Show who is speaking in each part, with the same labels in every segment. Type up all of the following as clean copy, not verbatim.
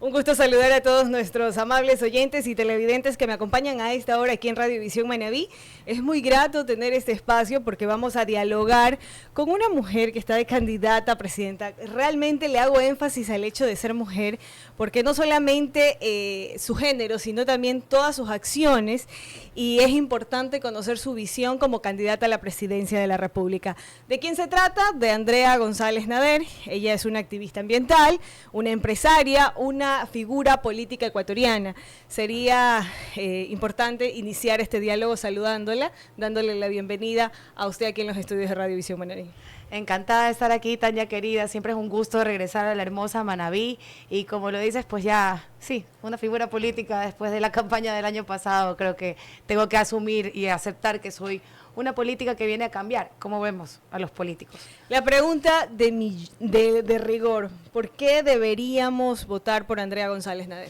Speaker 1: Un gusto saludar a todos nuestros amables oyentes y televidentes que me acompañan a esta hora aquí en Radiovisión Manabí. Es muy grato tener este espacio porque vamos a dialogar con una mujer que está de candidata a presidenta. Realmente le hago énfasis al hecho de ser mujer porque no solamente su género, sino también todas sus acciones, y es importante conocer su visión como candidata a la presidencia de la República. ¿De quién se trata? De Andrea González Nader. Ella es una activista ambiental, una empresaria, una figura política ecuatoriana. Sería importante iniciar este diálogo saludándola, dándole la bienvenida a usted aquí en los estudios de Radiovisión Manabí.
Speaker 2: Encantada de estar aquí, Tania querida, siempre es un gusto regresar a la hermosa Manabí y como lo dices, pues ya, sí, una figura política después de la campaña del año pasado, creo que tengo que asumir y aceptar que soy una política que viene a cambiar, como vemos a los políticos.
Speaker 1: La pregunta de rigor, ¿por qué deberíamos votar por Andrea González Nader?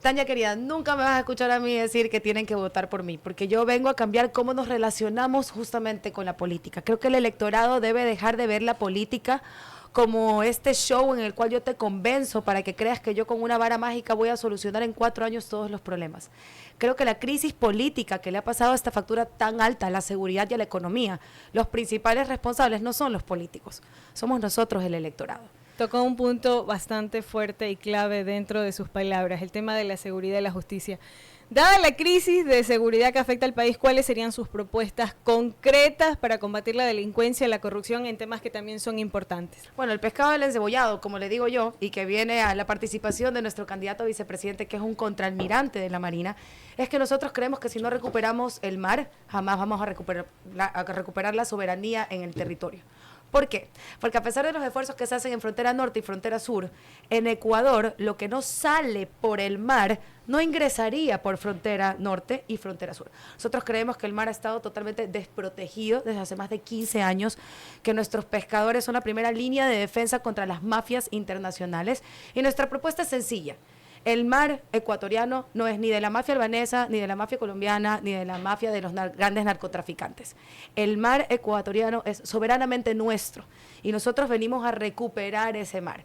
Speaker 2: Tania querida, nunca me vas a escuchar a mí decir que tienen que votar por mí, porque yo vengo a cambiar cómo nos relacionamos justamente con la política. Creo que el electorado debe dejar de ver la política como este show en el cual yo te convenzo para que creas que yo con una vara mágica voy a solucionar en 4 años todos los problemas. Creo que la crisis política que le ha pasado a esta factura tan alta a la seguridad y a la economía, los principales responsables no son los políticos, somos nosotros el electorado.
Speaker 1: Tocó un punto bastante fuerte y clave dentro de sus palabras, el tema de la seguridad y la justicia. Dada la crisis de seguridad que afecta al país, ¿cuáles serían sus propuestas concretas para combatir la delincuencia y la corrupción en temas que también son importantes?
Speaker 2: Bueno, el pescado del encebollado, como le digo yo, y que viene a la participación de nuestro candidato a vicepresidente, que es un contraalmirante de la Marina, es que nosotros creemos que si no recuperamos el mar, jamás vamos a recuperar la soberanía en el territorio. ¿Por qué? Porque a pesar de los esfuerzos que se hacen en frontera norte y frontera sur, en Ecuador lo que no sale por el mar no ingresaría por frontera norte y frontera sur. Nosotros creemos que el mar ha estado totalmente desprotegido desde hace más de 15 años, que nuestros pescadores son la primera línea de defensa contra las mafias internacionales y nuestra propuesta es sencilla. El mar ecuatoriano no es ni de la mafia albanesa, ni de la mafia colombiana, ni de la mafia de los grandes narcotraficantes. El mar ecuatoriano es soberanamente nuestro y nosotros venimos a recuperar ese mar.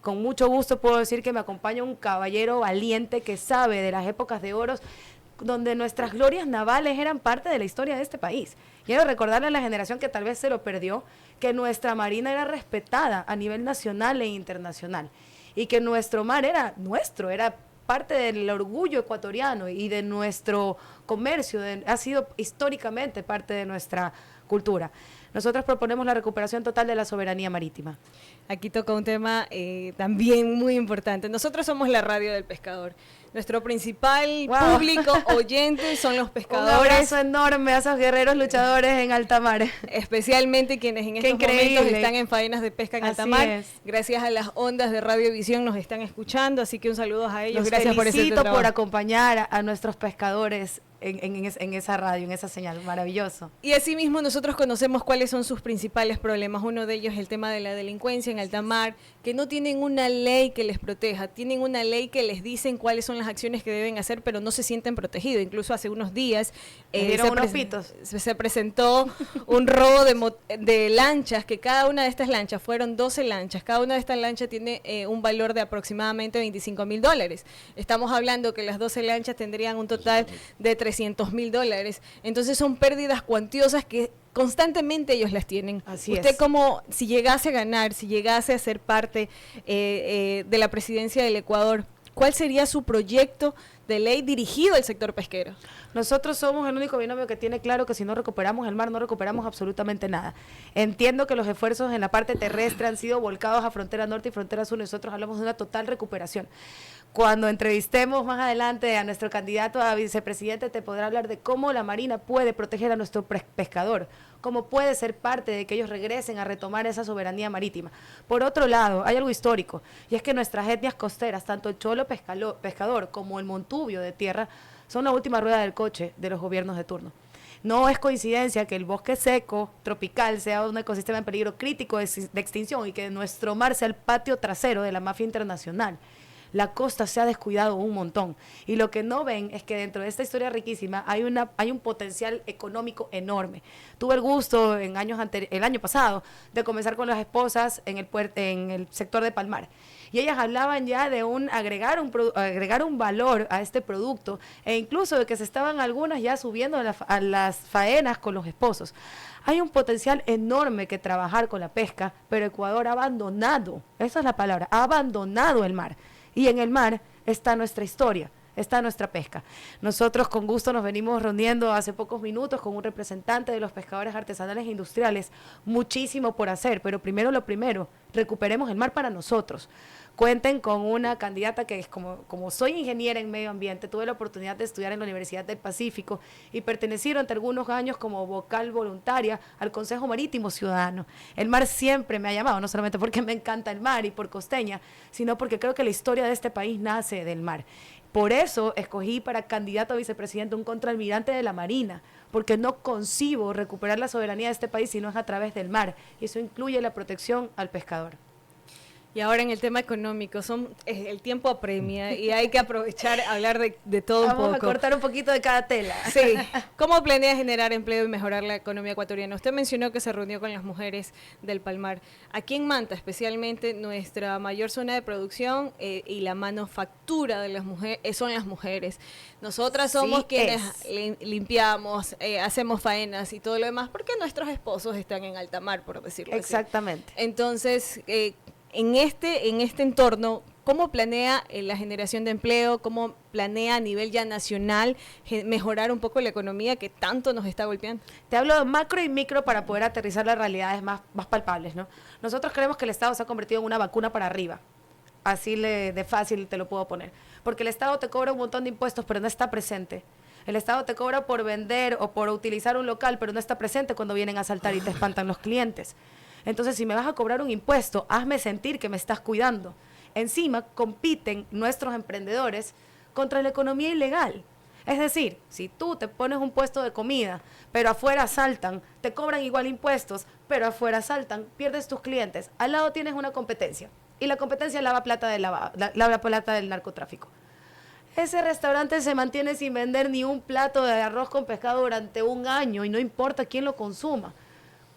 Speaker 2: Con mucho gusto puedo decir que me acompaña un caballero valiente que sabe de las épocas de oro donde nuestras glorias navales eran parte de la historia de este país. Quiero recordarle a la generación que tal vez se lo perdió, que nuestra marina era respetada a nivel nacional e internacional. Y que nuestro mar era nuestro, era parte del orgullo ecuatoriano y de nuestro comercio, ha sido históricamente parte de nuestra cultura. Nosotros proponemos la recuperación total de la soberanía marítima.
Speaker 1: Aquí toca un tema también muy importante. Nosotros somos la radio del pescador. Nuestro principal público oyente son los pescadores.
Speaker 2: Un abrazo enorme a esos guerreros luchadores en alta mar.
Speaker 1: Especialmente quienes en estos momentos están en faenas de pesca en alta mar. Gracias a las ondas de Radiovisión nos están escuchando, así que un saludo a ellos.
Speaker 2: Gracias por ese trabajo. Por acompañar a nuestros pescadores en esa radio, en esa señal, maravilloso.
Speaker 1: Y asimismo nosotros conocemos cuáles son sus principales problemas. Uno de ellos es el tema de la delincuencia en alta mar, que no tienen una ley que les proteja, tienen una ley que les dicen cuáles son las acciones que deben hacer, pero no se sienten protegidos. Incluso hace unos días se presentó un robo de lanchas, que cada una de estas lanchas, fueron 12 lanchas, cada una de estas lanchas tiene un valor de aproximadamente $25.000. Estamos hablando que las 12 lanchas tendrían un total de $300.000. Entonces son pérdidas cuantiosas que constantemente ellos las tienen. Usted como si llegase a ganar, si llegase a ser parte de la presidencia del Ecuador, ¿cuál sería su proyecto de ley dirigido al sector pesquero?
Speaker 2: Nosotros somos el único binomio que tiene claro que si no recuperamos el mar, no recuperamos absolutamente nada. Entiendo que los esfuerzos en la parte terrestre han sido volcados a frontera norte y frontera sur. Nosotros hablamos de una total recuperación. Cuando entrevistemos más adelante a nuestro candidato a vicepresidente, te podrá hablar de cómo la Marina puede proteger a nuestro pescador, cómo puede ser parte de que ellos regresen a retomar esa soberanía marítima. Por otro lado, hay algo histórico, y es que nuestras etnias costeras, tanto el cholo pescador como el montubio de tierra, son la última rueda del coche de los gobiernos de turno. No es coincidencia que el bosque seco tropical sea un ecosistema en peligro crítico de extinción y que nuestro mar sea el patio trasero de la mafia internacional. La costa se ha descuidado un montón y lo que no ven es que dentro de esta historia riquísima hay un potencial económico enorme. Tuve el gusto el año pasado de comenzar con las esposas en el sector de Palmar y ellas hablaban ya de agregar un valor a este producto, e incluso de que se estaban algunas ya subiendo a las faenas con los esposos. Hay un potencial enorme que trabajar con la pesca, pero Ecuador ha abandonado, esa es la palabra, ha abandonado el mar. Y en el mar está nuestra historia, está nuestra pesca. Nosotros con gusto nos venimos reuniendo hace pocos minutos con un representante de los pescadores artesanales e industriales. Muchísimo por hacer, pero primero lo primero, recuperemos el mar para nosotros. Cuenten con una candidata que es como soy ingeniera en medio ambiente, tuve la oportunidad de estudiar en la Universidad del Pacífico y pertenecí durante algunos años como vocal voluntaria al Consejo Marítimo Ciudadano. El mar siempre me ha llamado, no solamente porque me encanta el mar y por costeña, sino porque creo que la historia de este país nace del mar. Por eso escogí para candidato a vicepresidente un contraalmirante de la Marina, porque no concibo recuperar la soberanía de este país si no es a través del mar, y eso incluye la protección al pescador.
Speaker 1: Y ahora en el tema económico, el tiempo apremia y hay que aprovechar hablar de todo un poco.
Speaker 2: Vamos a cortar un poquito de cada tela.
Speaker 1: Sí. ¿Cómo planea generar empleo y mejorar la economía ecuatoriana? Usted mencionó que se reunió con las mujeres del Palmar. Aquí en Manta, especialmente, nuestra mayor zona de producción y la manufactura de las mujeres son las mujeres. Nosotras somos quienes limpiamos, hacemos faenas y todo lo demás, porque nuestros esposos están en alta mar, por decirlo
Speaker 2: Exactamente.
Speaker 1: así. Entonces, en este entorno, ¿cómo planea la generación de empleo? ¿Cómo planea a nivel ya nacional mejorar un poco la economía que tanto nos está golpeando?
Speaker 2: Te hablo de macro y micro para poder aterrizar las realidades más palpables, ¿no? Nosotros creemos que el Estado se ha convertido en una vacuna para arriba. Así de fácil te lo puedo poner. Porque el Estado te cobra un montón de impuestos, pero no está presente. El Estado te cobra por vender o por utilizar un local, pero no está presente cuando vienen a asaltar y te espantan los clientes. Entonces, si me vas a cobrar un impuesto, hazme sentir que me estás cuidando. Encima, compiten nuestros emprendedores contra la economía ilegal. Es decir, si tú te pones un puesto de comida, pero afuera asaltan, te cobran igual impuestos, pero afuera asaltan, pierdes tus clientes. Al lado tienes una competencia. Y la competencia lava plata del narcotráfico. Ese restaurante se mantiene sin vender ni un plato de arroz con pescado durante un año y no importa quién lo consuma.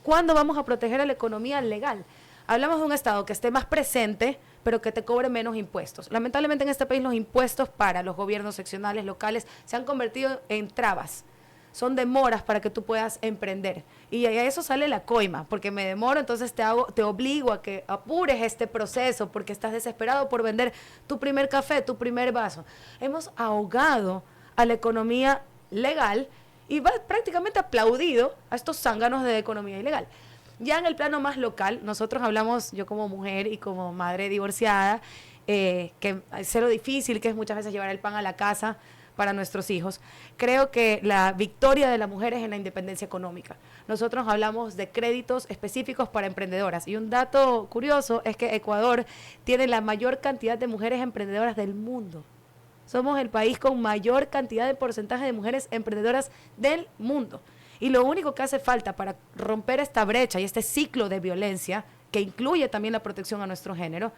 Speaker 2: ¿Cuándo vamos a proteger a la economía legal? Hablamos de un Estado que esté más presente, pero que te cobre menos impuestos. Lamentablemente en este país los impuestos para los gobiernos seccionales, locales, se han convertido en trabas. Son demoras para que tú puedas emprender. Y a eso sale la coima, porque me demoro, entonces te obligo a que apures este proceso, porque estás desesperado por vender tu primer café, tu primer vaso. Hemos ahogado a la economía legal y va prácticamente aplaudido a estos zánganos de economía ilegal. Ya en el plano más local, nosotros hablamos, yo como mujer y como madre divorciada, que sé lo difícil que es muchas veces llevar el pan a la casa para nuestros hijos. Creo que la victoria de la mujer es en la independencia económica. Nosotros hablamos de créditos específicos para emprendedoras. Y un dato curioso es que Ecuador tiene la mayor cantidad de mujeres emprendedoras del mundo. Somos el país con mayor cantidad de porcentaje de mujeres emprendedoras del mundo. Y lo único que hace falta para romper esta brecha y este ciclo de violencia, que incluye también la protección a nuestro género,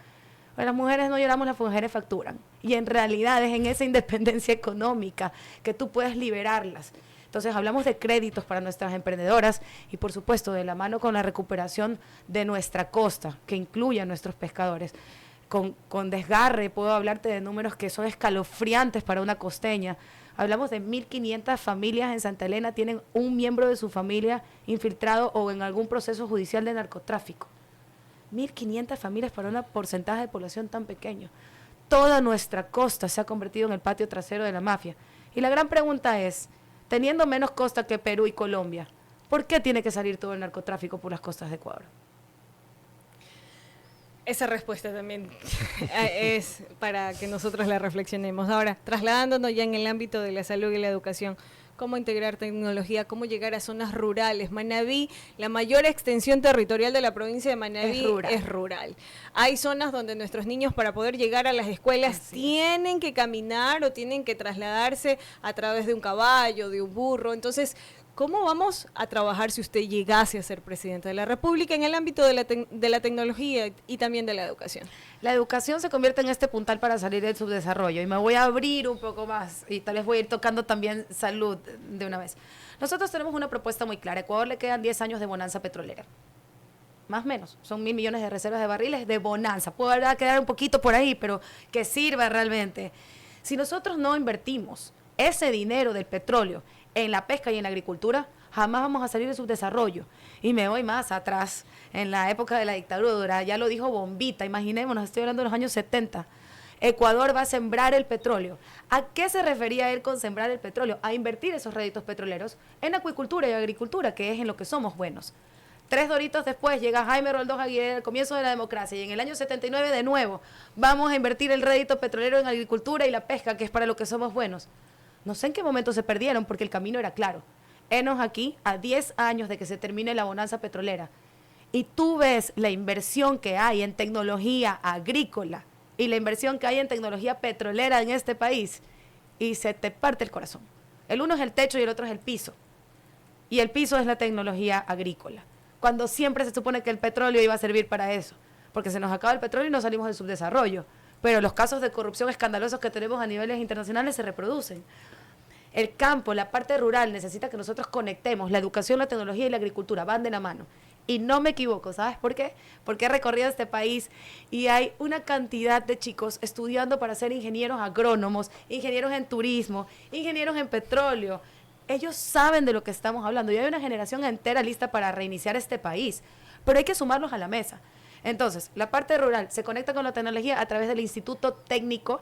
Speaker 2: pues las mujeres no lloramos, las mujeres facturan. Y en realidad es en esa independencia económica que tú puedes liberarlas. Entonces hablamos de créditos para nuestras emprendedoras y por supuesto de la mano con la recuperación de nuestra costa, que incluye a nuestros pescadores. Con desgarre puedo hablarte de números que son escalofriantes para una costeña. Hablamos de 1.500 familias en Santa Elena tienen un miembro de su familia infiltrado o en algún proceso judicial de narcotráfico. 1.500 familias para un porcentaje de población tan pequeño. Toda nuestra costa se ha convertido en el patio trasero de la mafia. Y la gran pregunta es, teniendo menos costa que Perú y Colombia, ¿por qué tiene que salir todo el narcotráfico por las costas de Ecuador?
Speaker 1: Esa respuesta también es para que nosotros la reflexionemos. Ahora, trasladándonos ya en el ámbito de la salud y la educación, cómo integrar tecnología, cómo llegar a zonas rurales. Manabí, la mayor extensión territorial de la provincia de Manabí es rural. Hay zonas donde nuestros niños para poder llegar a las escuelas tienen que caminar o tienen que trasladarse a través de un caballo, de un burro. Entonces, ¿cómo vamos a trabajar si usted llegase a ser presidente de la República en el ámbito de la tecnología y también de la educación?
Speaker 2: La educación se convierte en este puntal para salir del subdesarrollo y me voy a abrir un poco más y tal vez voy a ir tocando también salud de una vez. Nosotros tenemos una propuesta muy clara. A Ecuador le quedan 10 años de bonanza petrolera. más o menos, son 1.000 millones de reservas de barriles de bonanza. Puede quedar un poquito por ahí, pero que sirva realmente. Si nosotros no invertimos ese dinero del petróleo en la pesca y en la agricultura, jamás vamos a salir de subdesarrollo. Y me voy más atrás, en la época de la dictadura, ya lo dijo Bombita, imaginémonos, estoy hablando de los años 70. Ecuador va a sembrar el petróleo. ¿A qué se refería él con sembrar el petróleo? A invertir esos réditos petroleros en acuicultura y agricultura, que es en lo que somos buenos. 3 doritos después llega Jaime Roldós Aguirre, el comienzo de la democracia, y en el año 79 de nuevo vamos a invertir el rédito petrolero en agricultura y la pesca, que es para lo que somos buenos. No sé en qué momento se perdieron, porque el camino era claro. Henos aquí a 10 años de que se termine la bonanza petrolera, y tú ves la inversión que hay en tecnología agrícola y la inversión que hay en tecnología petrolera en este país, y se te parte el corazón. El uno es el techo y el otro es el piso. Y el piso es la tecnología agrícola, cuando siempre se supone que el petróleo iba a servir para eso, porque se nos acaba el petróleo y nos salimos del subdesarrollo. Pero los casos de corrupción escandalosos que tenemos a niveles internacionales se reproducen. El campo, la parte rural, necesita que nosotros conectemos. La educación, la tecnología y la agricultura van de la mano. Y no me equivoco, ¿sabes por qué? Porque he recorrido este país y hay una cantidad de chicos estudiando para ser ingenieros agrónomos, ingenieros en turismo, ingenieros en petróleo. Ellos saben de lo que estamos hablando y hay una generación entera lista para reiniciar este país, pero hay que sumarlos a la mesa. Entonces, la parte rural se conecta con la tecnología a través del Instituto Técnico.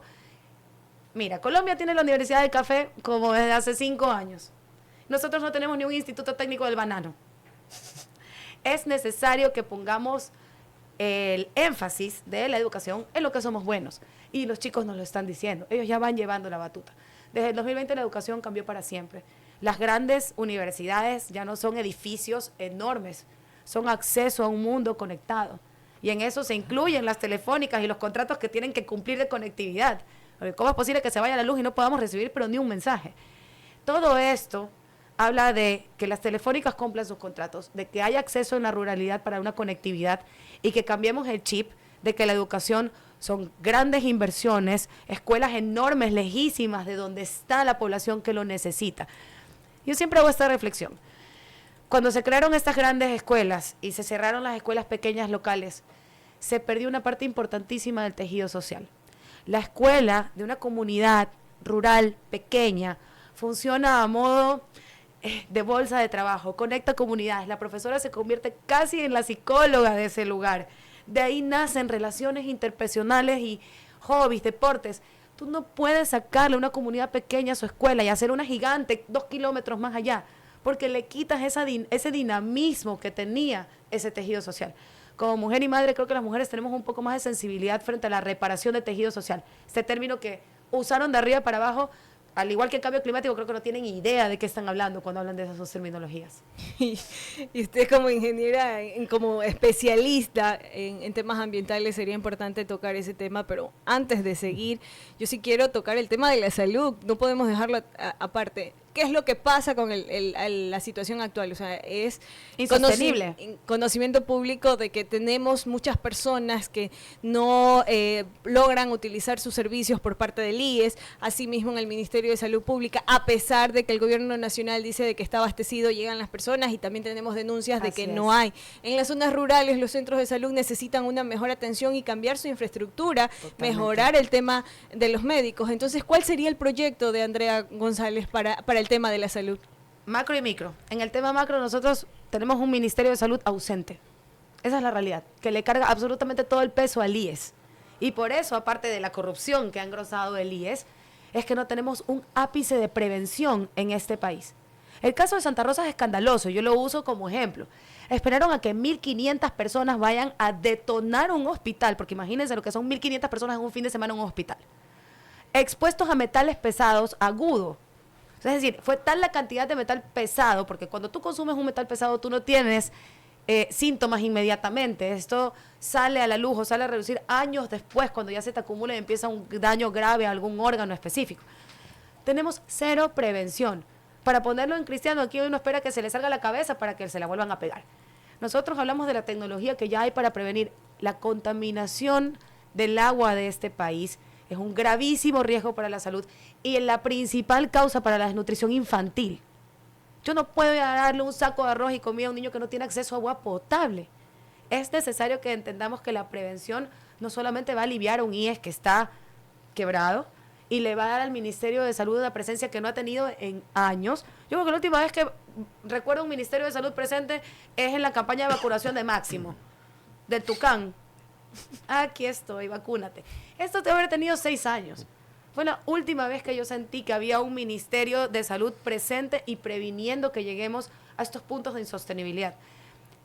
Speaker 2: Mira, Colombia tiene la Universidad del Café como desde hace 5 años. Nosotros no tenemos ni un Instituto Técnico del Banano. Es necesario que pongamos el énfasis de la educación en lo que somos buenos. Y los chicos nos lo están diciendo. Ellos ya van llevando la batuta. Desde el 2020 la educación cambió para siempre. Las grandes universidades ya no son edificios enormes, son acceso a un mundo conectado. Y en eso se incluyen las telefónicas y los contratos que tienen que cumplir de conectividad. ¿Cómo es posible que se vaya la luz y no podamos recibir pero ni un mensaje? Todo esto habla de que las telefónicas cumplan sus contratos, de que haya acceso en la ruralidad para una conectividad y que cambiemos el chip de que la educación son grandes inversiones, escuelas enormes, lejísimas de donde está la población que lo necesita. Yo siempre hago esta reflexión. Cuando se crearon estas grandes escuelas y se cerraron las escuelas pequeñas locales, se perdió una parte importantísima del tejido social. La escuela de una comunidad rural pequeña funciona a modo de bolsa de trabajo, conecta comunidades. La profesora se convierte casi en la psicóloga de ese lugar. De ahí nacen relaciones interpersonales y hobbies, deportes. Tú no puedes sacarle a una comunidad pequeña a su escuela y hacer una gigante 2 kilómetros más allá, porque le quitas ese dinamismo que tenía ese tejido social. Como mujer y madre, creo que las mujeres tenemos un poco más de sensibilidad frente a la reparación de tejido social. Este término que usaron de arriba para abajo, al igual que el cambio climático, creo que no tienen idea de qué están hablando cuando hablan de esas dos terminologías.
Speaker 1: Y usted como ingeniera, como especialista en temas ambientales, sería importante tocar ese tema, pero antes de seguir, yo sí quiero tocar el tema de la salud. No podemos dejarlo aparte. ¿Qué es lo que pasa con la situación actual? O sea, es
Speaker 2: insostenible.
Speaker 1: Conocimiento público de que tenemos muchas personas que no logran utilizar sus servicios por parte del IES, asimismo en el Ministerio de Salud Pública, a pesar de que el gobierno nacional dice de que está abastecido, llegan las personas, y también tenemos denuncias de que no hay. En las zonas rurales los centros de salud necesitan una mejor atención y cambiar su infraestructura, mejorar el tema de los médicos. Entonces, ¿cuál sería el proyecto de Andrea González para el tema de la salud?
Speaker 2: Macro y micro. En el tema macro nosotros tenemos un Ministerio de Salud ausente. Esa es la realidad, que le carga absolutamente todo el peso al IES. Y por eso, aparte de la corrupción que ha engrosado el IES, es que no tenemos un ápice de prevención en este país. El caso de Santa Rosa es escandaloso, yo lo uso como ejemplo. Esperaron a que 1.500 personas vayan a detonar un hospital, porque imagínense lo que son 1.500 personas en un fin de semana en un hospital, expuestos a metales pesados agudos. Es decir, fue tal la cantidad de metal pesado, porque cuando tú consumes un metal pesado tú no tienes síntomas inmediatamente. Esto sale a la luz o sale a reducir años después, cuando ya se te acumula y empieza un daño grave a algún órgano específico. Tenemos cero prevención. Para ponerlo en cristiano, aquí uno espera que se le salga la cabeza para que se la vuelvan a pegar. Nosotros hablamos de la tecnología que ya hay para prevenir la contaminación del agua de este país. Es un gravísimo riesgo para la salud y es la principal causa para la desnutrición infantil. Yo no puedo darle un saco de arroz y comida a un niño que no tiene acceso a agua potable. Es necesario que entendamos que la prevención no solamente va a aliviar a un IES que está quebrado y le va a dar al Ministerio de Salud una presencia que no ha tenido en años. Yo creo que la última vez que recuerdo un Ministerio de Salud presente es en la campaña de vacunación de Máximo, del Tucán. Aquí estoy, vacúnate. Esto debe haber tenido 6 años. Fue la última vez que yo sentí que había un Ministerio de Salud presente y previniendo que lleguemos a estos puntos de insostenibilidad.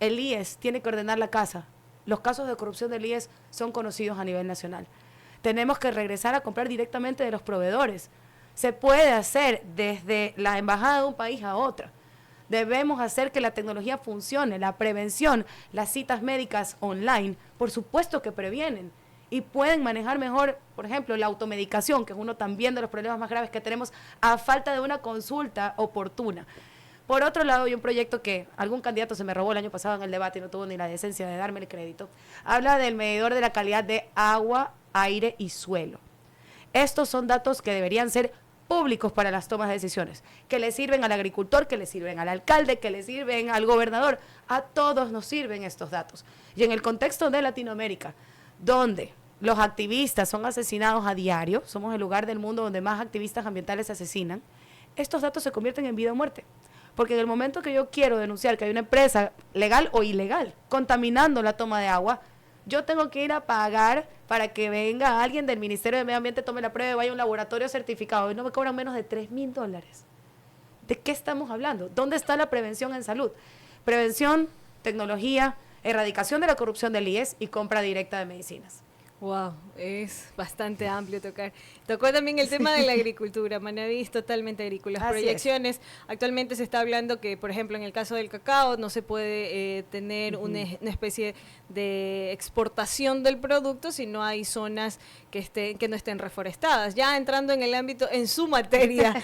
Speaker 2: El IES tiene que ordenar la casa. Los casos de corrupción del IES son conocidos a nivel nacional. Tenemos que regresar a comprar directamente de los proveedores. Se puede hacer desde la embajada de un país a otra. Debemos hacer que la tecnología funcione, la prevención, las citas médicas online, por supuesto que previenen y pueden manejar mejor, por ejemplo, la automedicación, que es uno también de los problemas más graves que tenemos a falta de una consulta oportuna. Por otro lado, hay un proyecto que algún candidato se me robó el año pasado en el debate y no tuvo ni la decencia de darme el crédito. Habla del medidor de la calidad de agua, aire y suelo. Estos son datos que deberían ser públicos para las tomas de decisiones, que le sirven al agricultor, que le sirven al alcalde, que le sirven al gobernador. A todos nos sirven estos datos. Y en el contexto de Latinoamérica, donde los activistas son asesinados a diario, somos el lugar del mundo donde más activistas ambientales se asesinan, estos datos se convierten en vida o muerte. Porque en el momento que yo quiero denunciar que hay una empresa legal o ilegal contaminando la toma de agua, yo tengo que ir a pagar para que venga alguien del Ministerio de Medio Ambiente, tome la prueba y vaya a un laboratorio certificado y no me cobran menos de $3,000. ¿De qué estamos hablando? ¿Dónde está la prevención en salud? Prevención, tecnología, erradicación de la corrupción del IES y compra directa de medicinas.
Speaker 1: Wow, es bastante amplio tocar. Tocó también el tema de la agricultura. Manaví es totalmente agrícola. Las proyecciones, actualmente se está hablando que, por ejemplo, en el caso del cacao, no se puede tener una especie de exportación del producto si no hay zonas que no estén reforestadas. Ya entrando en el ámbito, en su materia,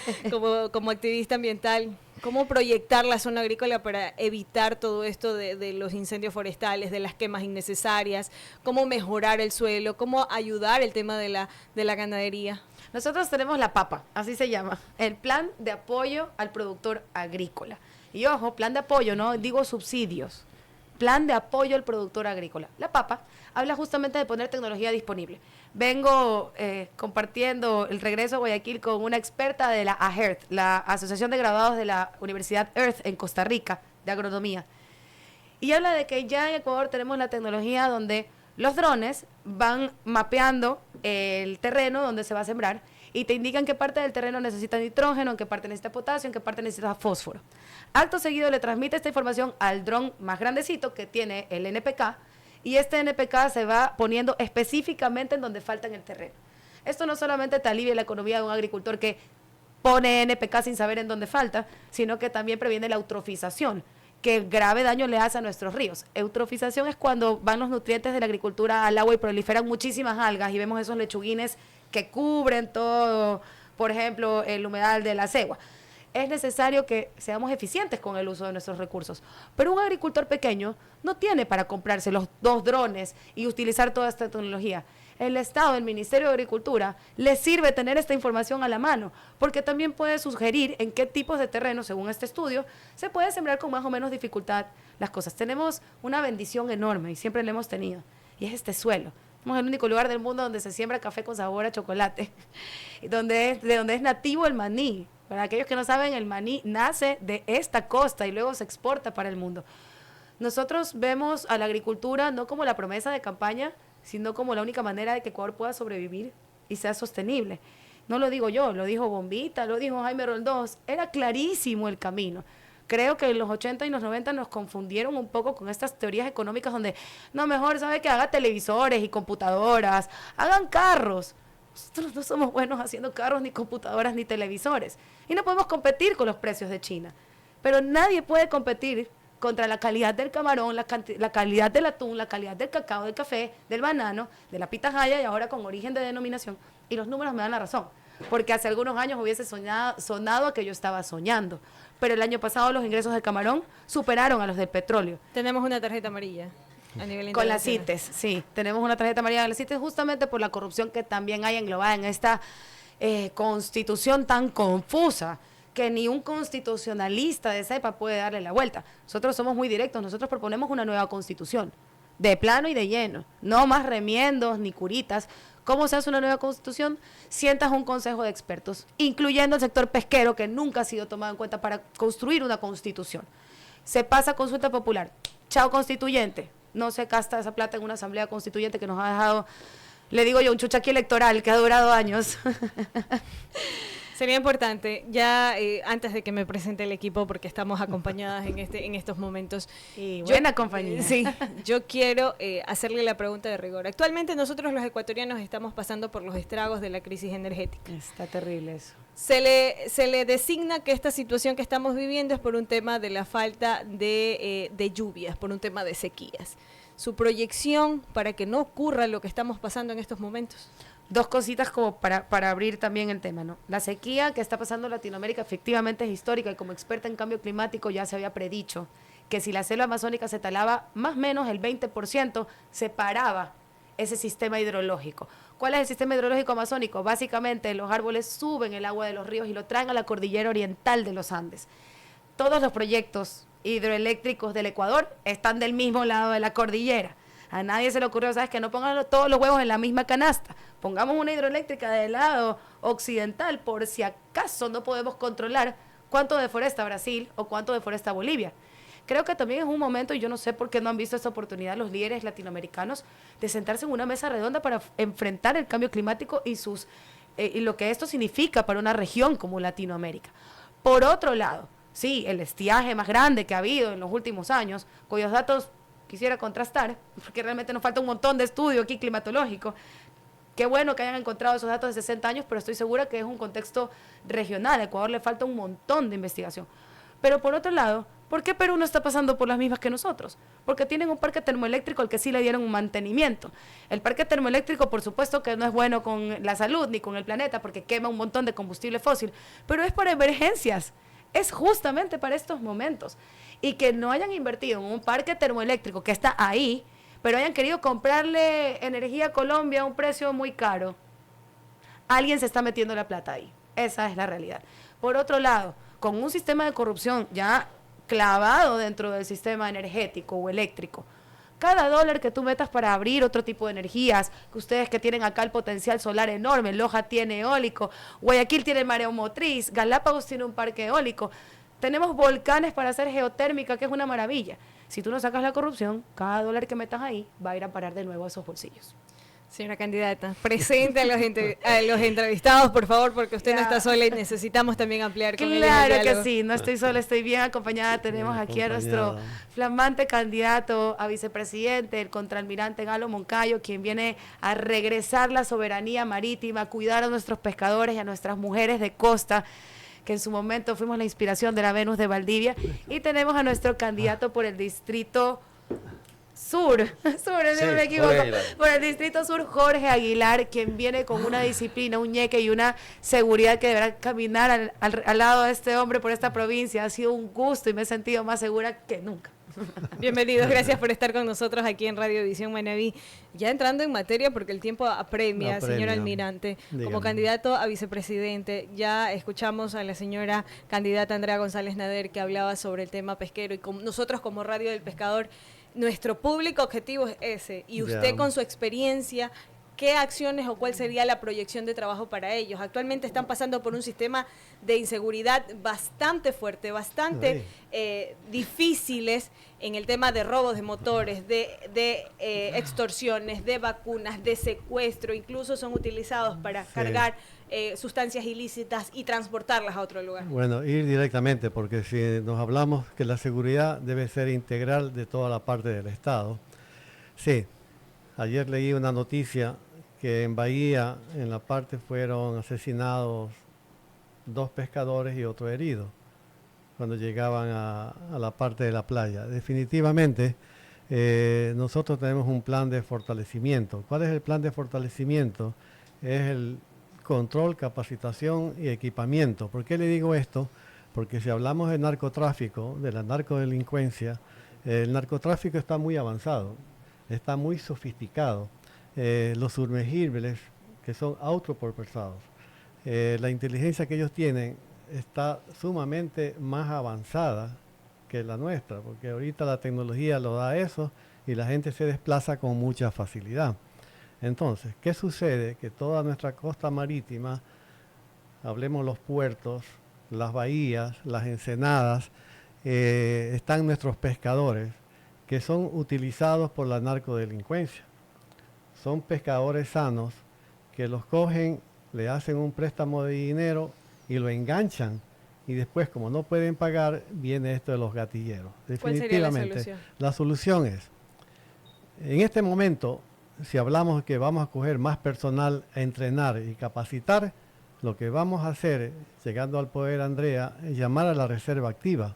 Speaker 1: como activista ambiental, ¿cómo proyectar la zona agrícola para evitar todo esto de los incendios forestales, de las quemas innecesarias? ¿Cómo mejorar el suelo? ¿Cómo ayudar el tema de la ganadería?
Speaker 2: Nosotros tenemos la PAPA, así se llama, el Plan de Apoyo al Productor Agrícola. Y ojo, plan de apoyo, no digo subsidios. Plan de Apoyo al Productor Agrícola. La PAPA habla justamente de poner tecnología disponible. Vengo compartiendo el regreso a Guayaquil con una experta de la AHERT, la Asociación de Graduados de la Universidad Earth en Costa Rica, de agronomía. Y habla de que ya en Ecuador tenemos la tecnología donde los drones van mapeando el terreno donde se va a sembrar y te indican qué parte del terreno necesita nitrógeno, en qué parte necesita potasio, en qué parte necesita fósforo. Acto seguido le transmite esta información al dron más grandecito que tiene el NPK, y este NPK se va poniendo específicamente en donde falta en el terreno. Esto no solamente te alivia la economía de un agricultor que pone NPK sin saber en dónde falta, sino que también previene la eutrofización, que grave daño le hace a nuestros ríos. Eutrofización es cuando van los nutrientes de la agricultura al agua y proliferan muchísimas algas y vemos esos lechuguines que cubren todo, por ejemplo, el humedal de la cegua. Es necesario que seamos eficientes con el uso de nuestros recursos. Pero un agricultor pequeño no tiene para comprarse los 2 drones y utilizar toda esta tecnología. El Estado, el Ministerio de Agricultura, le sirve tener esta información a la mano, porque también puede sugerir en qué tipos de terreno, según este estudio, se puede sembrar con más o menos dificultad las cosas. Tenemos una bendición enorme y siempre la hemos tenido, y es este suelo. Somos el único lugar del mundo donde se siembra café con sabor a chocolate, de donde es nativo el maní. Para aquellos que no saben, el maní nace de esta costa y luego se exporta para el mundo. Nosotros vemos a la agricultura no como la promesa de campaña, sino como la única manera de que Ecuador pueda sobrevivir y sea sostenible. No lo digo yo, lo dijo Bombita, lo dijo Jaime Roldós, era clarísimo el camino. Creo que en los 80 y los 90 nos confundieron un poco con estas teorías económicas donde, no, mejor sabe que haga televisores y computadoras, hagan carros. Nosotros no somos buenos haciendo carros, ni computadoras, ni televisores. Y no podemos competir con los precios de China. Pero nadie puede competir contra la calidad del camarón, la calidad del atún, la calidad del cacao, del café, del banano, de la pitahaya y ahora con origen de denominación. Y los números me dan la razón. Porque hace algunos años hubiese sonado a que yo estaba soñando. Pero el año pasado los ingresos del camarón superaron a los del petróleo.
Speaker 1: Tenemos una tarjeta amarilla. A nivel
Speaker 2: con las CITES, sí, tenemos una tarjeta amarilla de las CITES justamente por la corrupción que también hay englobada en esta constitución tan confusa que ni un constitucionalista de cepa puede darle la vuelta. Nosotros somos muy directos, nosotros proponemos una nueva constitución de plano y de lleno. No más remiendos ni curitas. ¿Cómo se hace una nueva constitución? Sientas un consejo de expertos, incluyendo el sector pesquero, que nunca ha sido tomado en cuenta para construir una constitución. Se pasa a consulta popular. Chao constituyente. No se gasta esa plata en una asamblea constituyente que nos ha dejado, le digo yo, un chuchaqui electoral que ha durado años.
Speaker 1: Sería importante, ya antes de que me presente el equipo, porque estamos acompañadas en estos momentos.
Speaker 2: Y buena compañía.
Speaker 1: Sí, yo quiero hacerle la pregunta de rigor. Actualmente nosotros los ecuatorianos estamos pasando por los estragos de la crisis energética.
Speaker 2: Está terrible eso.
Speaker 1: Se le designa que esta situación que estamos viviendo es por un tema de la falta de lluvias, por un tema de sequías. ¿Su proyección para que no ocurra lo que estamos pasando en estos momentos?
Speaker 2: Dos cositas como para abrir también el tema, ¿no? La sequía que está pasando en Latinoamérica efectivamente es histórica y como experta en cambio climático ya se había predicho que si la selva amazónica se talaba más o menos el 20%, se paraba ese sistema hidrológico. ¿Cuál es el sistema hidrológico amazónico? Básicamente los árboles suben el agua de los ríos y lo traen a la cordillera oriental de los Andes. Todos los proyectos hidroeléctricos del Ecuador están del mismo lado de la cordillera. A nadie se le ocurrió, ¿sabes? Que no pongan todos los huevos en la misma canasta. Pongamos una hidroeléctrica del lado occidental por si acaso no podemos controlar cuánto deforesta Brasil o cuánto deforesta Bolivia. Creo que también es un momento, y yo no sé por qué no han visto esta oportunidad los líderes latinoamericanos, de sentarse en una mesa redonda para enfrentar el cambio climático y lo que esto significa para una región como Latinoamérica. Por otro lado, sí, el estiaje más grande que ha habido en los últimos años, cuyos datos quisiera contrastar, porque realmente nos falta un montón de estudio aquí climatológico. Qué bueno que hayan encontrado esos datos de 60 años, pero estoy segura que es un contexto regional. A Ecuador le falta un montón de investigación. Pero por otro lado, ¿por qué Perú no está pasando por las mismas que nosotros? Porque tienen un parque termoeléctrico al que sí le dieron un mantenimiento. El parque termoeléctrico, por supuesto, que no es bueno con la salud ni con el planeta, porque quema un montón de combustible fósil, pero es para emergencias. Es justamente para estos momentos. Y que no hayan invertido en un parque termoeléctrico que está ahí, pero hayan querido comprarle energía a Colombia a un precio muy caro. Alguien se está metiendo la plata ahí. Esa es la realidad. Por otro lado, con un sistema de corrupción ya clavado dentro del sistema energético o eléctrico, cada dólar que tú metas para abrir otro tipo de energías, que ustedes que tienen acá el potencial solar enorme, Loja tiene eólico, Guayaquil tiene mareomotriz, Galápagos tiene un parque eólico, tenemos volcanes para hacer geotérmica, que es una maravilla. Si tú no sacas la corrupción, cada dólar que metas ahí va a ir a parar de nuevo a esos bolsillos.
Speaker 1: Señora candidata, presente a los entrevistados, por favor, porque usted no está sola y necesitamos también ampliar con ellos el
Speaker 2: Claro
Speaker 1: diálogo.
Speaker 2: que sí, no estoy sola, estoy bien acompañada. Tenemos aquí a nuestro flamante candidato a vicepresidente, el contraalmirante Galo Moncayo, quien viene a regresar la soberanía marítima, a cuidar a nuestros pescadores y a nuestras mujeres de costa, que en su momento fuimos la inspiración de la Venus de Valdivia. Y tenemos a nuestro candidato por el distrito Sur, si no me equivoco, por el Distrito Sur, Jorge Aguilar, quien viene con una disciplina, un ñeque y una seguridad que deberá caminar al lado de este hombre por esta provincia. Ha sido un gusto y me he sentido más segura que nunca.
Speaker 1: Bienvenidos, gracias por estar con nosotros aquí en Radio Visión Manaví. Ya entrando en materia, porque el tiempo apremia, señor almirante,
Speaker 3: dígame.
Speaker 1: Como candidato a vicepresidente, ya escuchamos a la señora candidata Andrea González Nader, que hablaba sobre el tema pesquero, y nosotros como Radio del Pescador, nuestro público objetivo es ese, y usted con su experiencia, ¿qué acciones o cuál sería la proyección de trabajo para ellos? Actualmente están pasando por un sistema de inseguridad bastante fuerte, bastante difíciles en el tema de robos de motores, de extorsiones, de vacunas, de secuestro, incluso son utilizados para cargar sustancias ilícitas y transportarlas a otro lugar.
Speaker 3: Bueno, ir directamente, porque si nos hablamos que la seguridad debe ser integral de toda la parte del Estado. Sí, ayer leí una noticia que en Bahía, en la parte, fueron asesinados 2 pescadores y otro herido cuando llegaban a la parte de la playa. Definitivamente, nosotros tenemos un plan de fortalecimiento. ¿Cuál es el plan de fortalecimiento? Es el control, capacitación y equipamiento. ¿Por qué le digo esto? Porque si hablamos de narcotráfico, de la narcodelincuencia, el narcotráfico está muy avanzado, está muy sofisticado. Los sumergibles, que son autopropulsados, la inteligencia que ellos tienen está sumamente más avanzada que la nuestra, porque ahorita la tecnología lo da eso y la gente se desplaza con mucha facilidad. Entonces, ¿qué sucede? Que toda nuestra costa marítima, hablemos los puertos, las bahías, las ensenadas, están nuestros pescadores que son utilizados por la narcodelincuencia. Son pescadores sanos que los cogen, le hacen un préstamo de dinero y lo enganchan. Y después, como no pueden pagar, viene esto de los gatilleros.
Speaker 1: ¿Cuál sería la
Speaker 3: Definitivamente,
Speaker 1: solución?
Speaker 3: la solución es, en este momento, si hablamos que vamos a coger más personal a entrenar y capacitar, lo que vamos a hacer, llegando al poder, Andrea, es llamar a la reserva activa.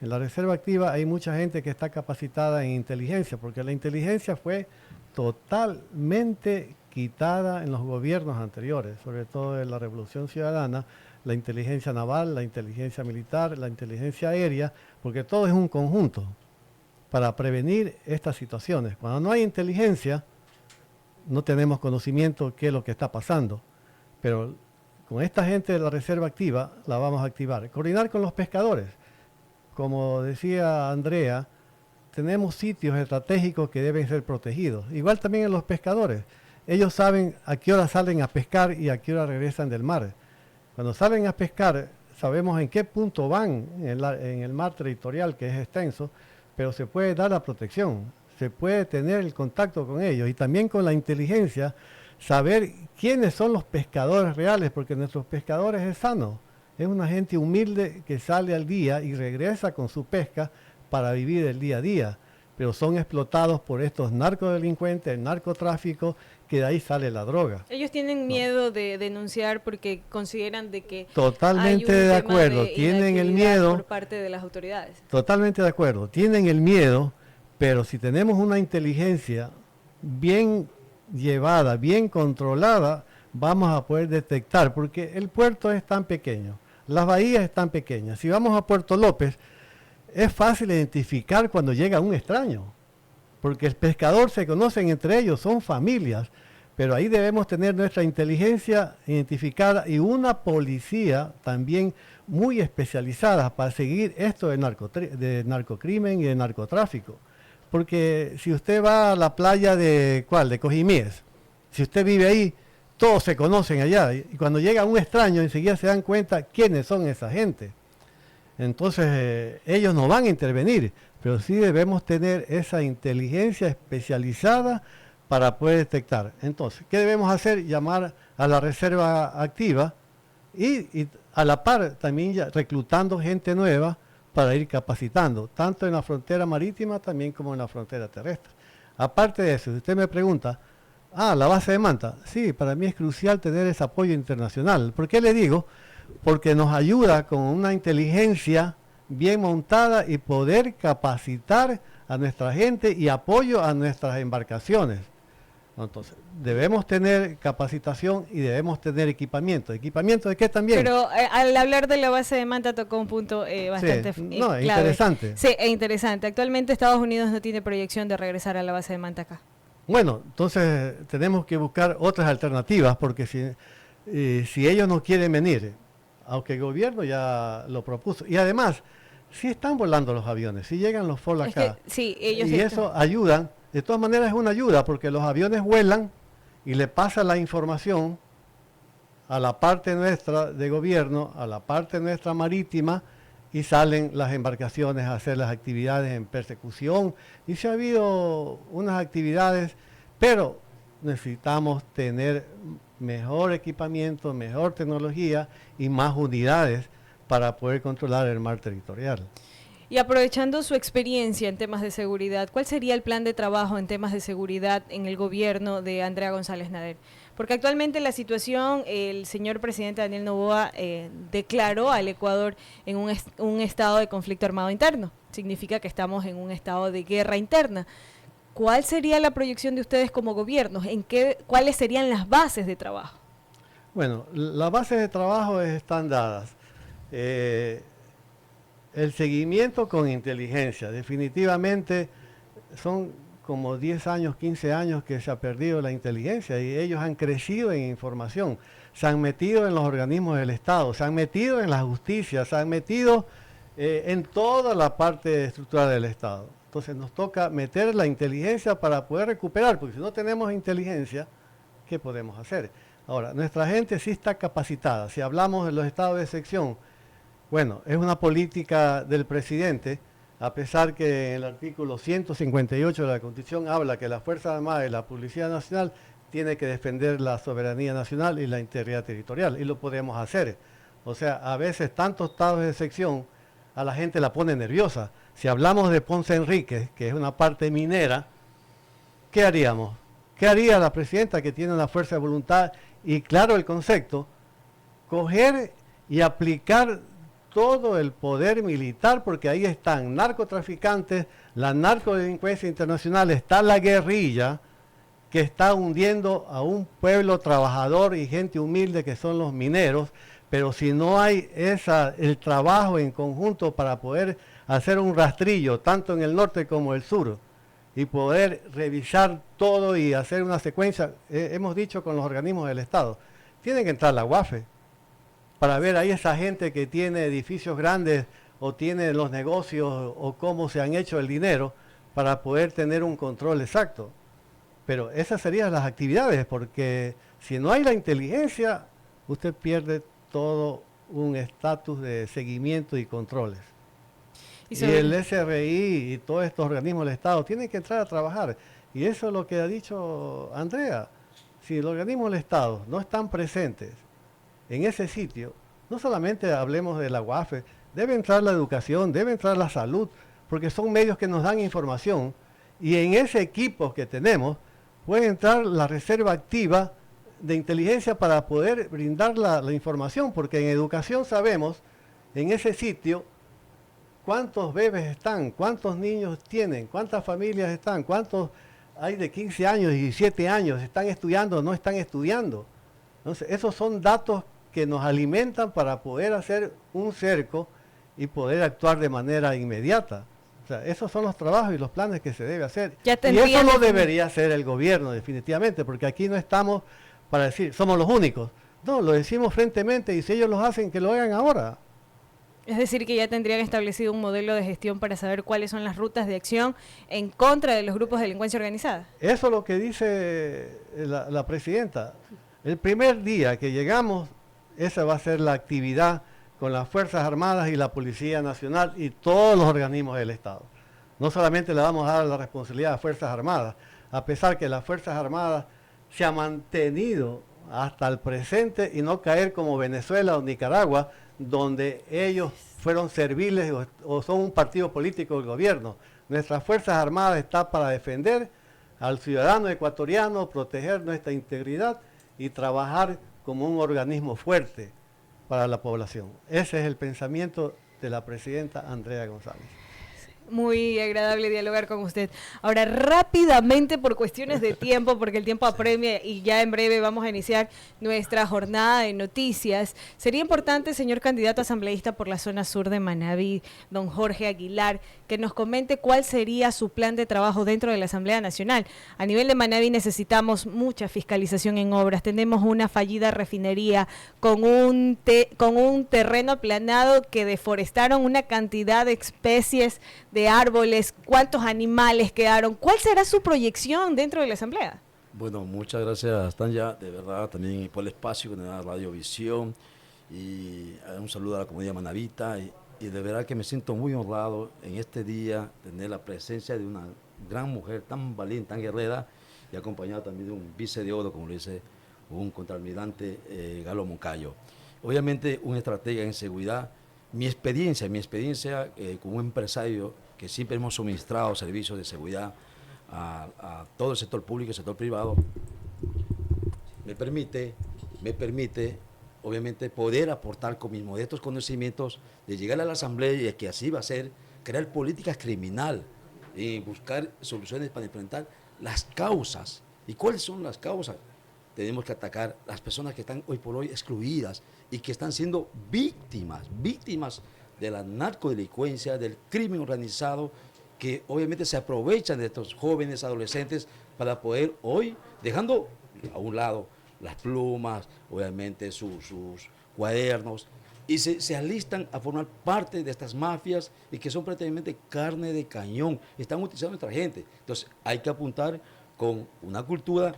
Speaker 3: En la reserva activa hay mucha gente que está capacitada en inteligencia, porque la inteligencia fue totalmente quitada en los gobiernos anteriores, sobre todo en la Revolución Ciudadana, la inteligencia naval, la inteligencia militar, la inteligencia aérea, porque todo es un conjunto para prevenir estas situaciones. Cuando no hay inteligencia, no tenemos conocimiento de qué es lo que está pasando, pero con esta gente de la reserva activa la vamos a activar. Coordinar con los pescadores. Como decía Andrea, tenemos sitios estratégicos que deben ser protegidos. Igual también en los pescadores. Ellos saben a qué hora salen a pescar y a qué hora regresan del mar. Cuando salen a pescar, sabemos en qué punto van en el mar territorial, que es extenso, pero se puede dar la protección, se puede tener el contacto con ellos y también con la inteligencia, saber quiénes son los pescadores reales, porque nuestros pescadores es sano. Es una gente humilde que sale al día y regresa con su pesca para vivir el día a día, pero son explotados por estos narcodelincuentes, el narcotráfico, que de ahí sale la droga.
Speaker 1: Ellos tienen miedo de denunciar porque consideran de que
Speaker 3: Totalmente
Speaker 1: hay un
Speaker 3: de
Speaker 1: tema
Speaker 3: acuerdo,
Speaker 1: de
Speaker 3: tienen el
Speaker 1: inactividad
Speaker 3: miedo.
Speaker 1: por parte de las autoridades.
Speaker 3: Totalmente de acuerdo, tienen el miedo, pero si tenemos una inteligencia bien llevada, bien controlada, vamos a poder detectar, porque el puerto es tan pequeño, las bahías están pequeñas. Si vamos a Puerto López, es fácil identificar cuando llega un extraño, porque el pescador se conocen entre ellos, son familias, pero ahí debemos tener nuestra inteligencia identificada y una policía también muy especializada para seguir esto de narcocrimen y de narcotráfico. Porque si usted va a la playa de Cojimíes, si usted vive ahí, todos se conocen allá, y cuando llega un extraño enseguida se dan cuenta quiénes son esa gente. Entonces ellos no van a intervenir, pero sí debemos tener esa inteligencia especializada para poder detectar. Entonces, ¿qué debemos hacer? Llamar a la reserva activa y a la par también ya reclutando gente nueva para ir capacitando, tanto en la frontera marítima también como en la frontera terrestre. Aparte de eso, si usted me pregunta, la base de Manta, sí, para mí es crucial tener ese apoyo internacional. ¿Por qué le digo? Porque nos ayuda con una inteligencia bien montada y poder capacitar a nuestra gente y apoyo a nuestras embarcaciones. Entonces, debemos tener capacitación y debemos tener equipamiento. ¿Equipamiento de qué también?
Speaker 1: Pero al hablar de la base de Manta tocó un punto bastante
Speaker 3: clave.
Speaker 1: Interesante.
Speaker 3: Interesante.
Speaker 1: Sí, es interesante. Actualmente Estados Unidos no tiene proyección de regresar a la base de Manta acá.
Speaker 3: Bueno, entonces tenemos que buscar otras alternativas porque si ellos no quieren venir, aunque el gobierno ya lo propuso, y además, si están volando los aviones, si llegan los FOL acá,
Speaker 1: sí, ellos
Speaker 3: y eso ayudan, de todas maneras es una ayuda porque los aviones vuelan y le pasan la información a la parte nuestra de gobierno, a la parte nuestra marítima, y salen las embarcaciones a hacer las actividades en persecución. Y si ha habido unas actividades, pero necesitamos tener mejor equipamiento, mejor tecnología y más unidades para poder controlar el mar territorial.
Speaker 1: Y aprovechando su experiencia en temas de seguridad, ¿cuál sería el plan de trabajo en temas de seguridad en el gobierno de Andrea González Nader? Porque actualmente la situación, el señor presidente Daniel Noboa declaró al Ecuador en un estado de conflicto armado interno. Significa que estamos en un estado de guerra interna. ¿Cuál sería la proyección de ustedes como gobiernos? ¿Cuáles serían las bases de trabajo?
Speaker 3: Bueno, las bases de trabajo están dadas. El seguimiento con inteligencia, definitivamente son como 10 años, 15 años que se ha perdido la inteligencia y ellos han crecido en información, se han metido en los organismos del Estado, se han metido en la justicia, se han metido en toda la parte estructural del Estado. Entonces nos toca meter la inteligencia para poder recuperar, porque si no tenemos inteligencia, ¿qué podemos hacer? Ahora, nuestra gente sí está capacitada. Si hablamos de los estados de excepción, bueno, es una política del presidente, a pesar que en el artículo 158 de la Constitución habla que las Fuerzas Armadas y la Policía Nacional tiene que defender la soberanía nacional y la integridad territorial, y lo podemos hacer. O sea, a veces tantos estados de excepción a la gente la pone nerviosa. Si hablamos de Ponce Enríquez, que es una parte minera, ¿qué haríamos? ¿Qué haría la presidenta que tiene una fuerza de voluntad y claro el concepto? Coger y aplicar todo el poder militar, porque ahí están narcotraficantes, la narcodelincuencia internacional, está la guerrilla que está hundiendo a un pueblo trabajador y gente humilde que son los mineros, pero si no hay el trabajo en conjunto para poder hacer un rastrillo, tanto en el norte como el sur, y poder revisar todo y hacer una secuencia, hemos dicho con los organismos del Estado, tiene que entrar la UAFE, para ver ahí esa gente que tiene edificios grandes o tiene los negocios o cómo se han hecho el dinero para poder tener un control exacto. Pero esas serían las actividades, porque si no hay la inteligencia, usted pierde todo un estatus de seguimiento y controles. Y el SRI y todos estos organismos del Estado tienen que entrar a trabajar. Y eso es lo que ha dicho Andrea. Si los organismos del Estado no están presentes en ese sitio, no solamente hablemos de la UAFE, debe entrar la educación, debe entrar la salud, porque son medios que nos dan información, y en ese equipo que tenemos puede entrar la reserva activa de inteligencia para poder brindar la información, porque en educación sabemos, en ese sitio, cuántos bebés están, cuántos niños tienen, cuántas familias están, cuántos hay de 15 años, 17 años, están estudiando o no están estudiando. Entonces, esos son datos que nos alimentan para poder hacer un cerco y poder actuar de manera inmediata. O sea, esos son los trabajos y los planes que se debe hacer. Y eso lo debería hacer el gobierno, definitivamente, porque aquí no estamos para decir, somos los únicos. No, lo decimos frentemente, y si ellos lo hacen, que lo hagan ahora.
Speaker 1: Es decir, que ya tendrían establecido un modelo de gestión para saber cuáles son las rutas de acción en contra de los grupos de delincuencia organizada.
Speaker 3: Eso es lo que dice la presidenta. El primer día que llegamos, esa va a ser la actividad con las Fuerzas Armadas y la Policía Nacional y todos los organismos del Estado. No solamente le vamos a dar la responsabilidad a Fuerzas Armadas, a pesar que las Fuerzas Armadas se han mantenido hasta el presente y no caer como Venezuela o Nicaragua, donde ellos fueron serviles o son un partido político del gobierno. Nuestras Fuerzas Armadas están para defender al ciudadano ecuatoriano, proteger nuestra integridad y trabajar como un organismo fuerte para la población. Ese es el pensamiento de la presidenta Andrea González.
Speaker 1: Muy agradable dialogar con usted. Ahora, rápidamente, por cuestiones de tiempo, porque el tiempo apremia y ya en breve vamos a iniciar nuestra jornada de noticias, sería importante, señor candidato asambleísta por la zona sur de Manabí, don Jorge Aguilar, que nos comente cuál sería su plan de trabajo dentro de la Asamblea Nacional. A nivel de Manabí necesitamos mucha fiscalización en obras. Tenemos una fallida refinería con un terreno aplanado que deforestaron una cantidad de especies de árboles, cuántos animales quedaron. ¿Cuál será su proyección dentro de la Asamblea?
Speaker 4: Bueno, muchas gracias, Tanya, de verdad, también por el espacio que nos da Radiovisión, y un saludo a la comunidad manabita, y de verdad que me siento muy honrado en este día tener la presencia de una gran mujer tan valiente, tan guerrera, y acompañada también de un vice de oro, como lo dice un contraalmirante Galo Moncayo. Obviamente un estratega en seguridad. Mi experiencia como empresario, que siempre hemos suministrado servicios de seguridad a todo el sector público y el sector privado, me permite, obviamente, poder aportar con mis modestos conocimientos de llegar a la Asamblea, y que así va a ser, crear políticas criminal y buscar soluciones para enfrentar las causas. ¿Y cuáles son las causas? Tenemos que atacar a las personas que están hoy por hoy excluidas y que están siendo víctimas de la narcodelincuencia, del crimen organizado, que obviamente se aprovechan de estos jóvenes, adolescentes, para poder hoy, dejando a un lado las plumas, obviamente sus cuadernos, y se alistan a formar parte de estas mafias y que son prácticamente carne de cañón, están utilizando a nuestra gente. Entonces hay que apuntar con una cultura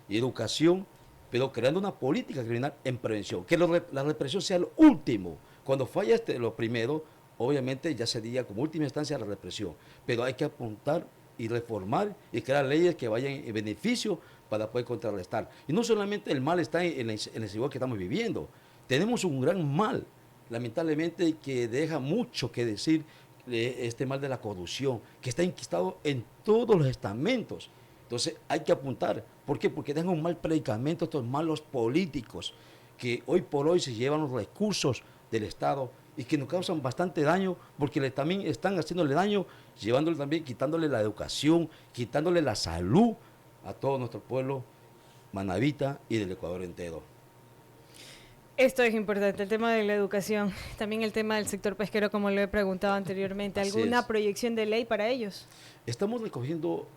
Speaker 4: y educación, pero creando una política criminal en prevención, que la represión sea lo último. Cuando falla lo primero, obviamente ya sería como última instancia la represión, pero hay que apuntar y reformar y crear leyes que vayan en beneficio para poder contrarrestar. Y no solamente el mal está en la inseguridad que estamos viviendo, tenemos un gran mal, lamentablemente, que deja mucho que decir, este mal de la corrupción, que está enquistado en todos los estamentos. Entonces hay que apuntar. ¿Por qué? Porque dejan un mal predicamento estos malos políticos que hoy por hoy se llevan los recursos del Estado y que nos causan bastante daño, porque también están haciéndole daño, llevándole también, quitándole la educación, quitándole la salud a todo nuestro pueblo manabita y del Ecuador entero.
Speaker 1: Esto es importante, el tema de la educación, también el tema del sector pesquero, como lo he preguntado anteriormente. ¿Alguna proyección de ley para ellos?
Speaker 4: Estamos recogiendo,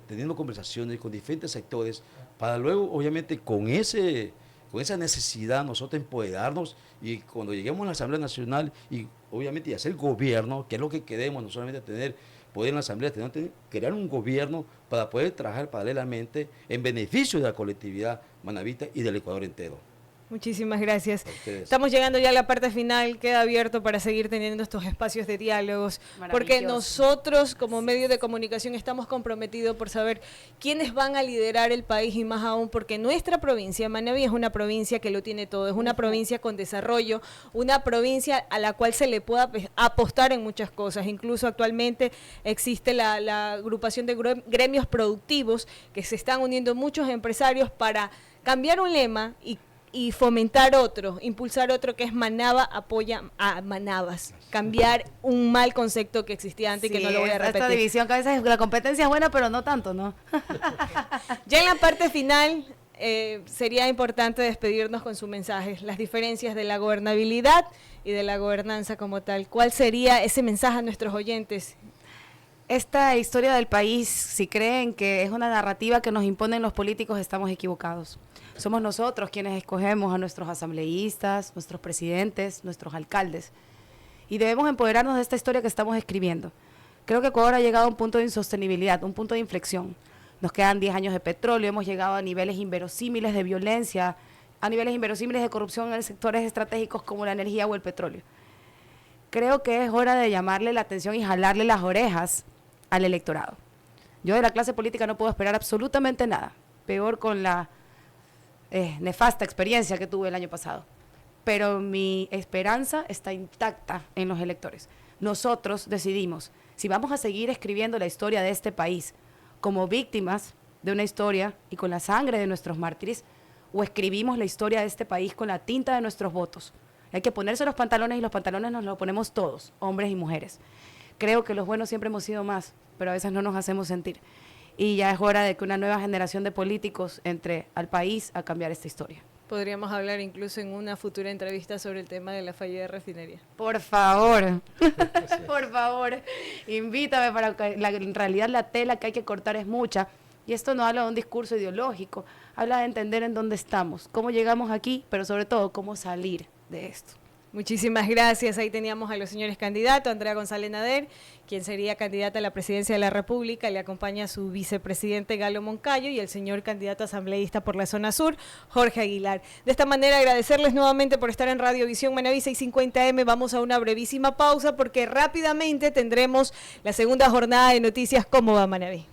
Speaker 4: teniendo conversaciones con diferentes sectores para luego, obviamente, con esa necesidad nosotros empoderarnos y cuando lleguemos a la Asamblea Nacional y obviamente y hacer gobierno, que es lo que queremos, no solamente tener poder en la Asamblea, crear un gobierno para poder trabajar paralelamente en beneficio de la colectividad manabita y del Ecuador entero.
Speaker 1: Muchísimas gracias. Estamos llegando ya a la parte final, queda abierto para seguir teniendo estos espacios de diálogos, porque nosotros como medio de comunicación estamos comprometidos por saber quiénes van a liderar el país y más aún porque nuestra provincia, Manabí, es una provincia que lo tiene todo, es una provincia con desarrollo, una provincia a la cual se le pueda apostar en muchas cosas. Incluso actualmente existe la agrupación de gremios productivos que se están uniendo muchos empresarios para cambiar un lema y fomentar otro, impulsar otro que es Manaba apoya a Manabas, cambiar un mal concepto que existía antes y que no lo voy a repetir.
Speaker 2: Esta división que a veces la competencia es buena, pero no tanto, ¿no?
Speaker 1: Ya en la parte final sería importante despedirnos con su mensaje, las diferencias de la gobernabilidad y de la gobernanza como tal. ¿Cuál sería ese mensaje a nuestros oyentes?
Speaker 2: Esta historia del país, si creen que es una narrativa que nos imponen los políticos, estamos equivocados. Somos nosotros quienes escogemos a nuestros asambleístas, nuestros presidentes, nuestros alcaldes. Y debemos empoderarnos de esta historia que estamos escribiendo. Creo que Ecuador ha llegado a un punto de insostenibilidad, un punto de inflexión. Nos quedan 10 años de petróleo, hemos llegado a niveles inverosímiles de violencia, a niveles inverosímiles de corrupción en sectores estratégicos como la energía o el petróleo. Creo que es hora de llamarle la atención y jalarle las orejas al electorado. Yo de la clase política no puedo esperar absolutamente nada, peor con la nefasta experiencia que tuve el año pasado. Pero mi esperanza está intacta en los electores. Nosotros decidimos si vamos a seguir escribiendo la historia de este país como víctimas de una historia y con la sangre de nuestros mártires, o escribimos la historia de este país con la tinta de nuestros votos. Hay que ponerse los pantalones y los pantalones nos los ponemos todos, hombres y mujeres. Creo que los buenos siempre hemos sido más, pero a veces no nos hacemos sentir. Y ya es hora de que una nueva generación de políticos entre al país a cambiar esta historia.
Speaker 1: Podríamos hablar incluso en una futura entrevista sobre el tema de la fallida refinería.
Speaker 2: Por favor, por favor, invítame para que en realidad la tela que hay que cortar es mucha. Y esto no habla de un discurso ideológico, habla de entender en dónde estamos, cómo llegamos aquí, pero sobre todo cómo salir de esto.
Speaker 1: Muchísimas gracias. Ahí teníamos a los señores candidatos, Andrea González Nader, quien sería candidata a la presidencia de la República, le acompaña a su vicepresidente Galo Moncayo y el señor candidato asambleísta por la zona sur, Jorge Aguilar. De esta manera agradecerles nuevamente por estar en Radio Visión Manabí 650M. Vamos a una brevísima pausa porque rápidamente tendremos la segunda jornada de noticias Cómo va Manabí.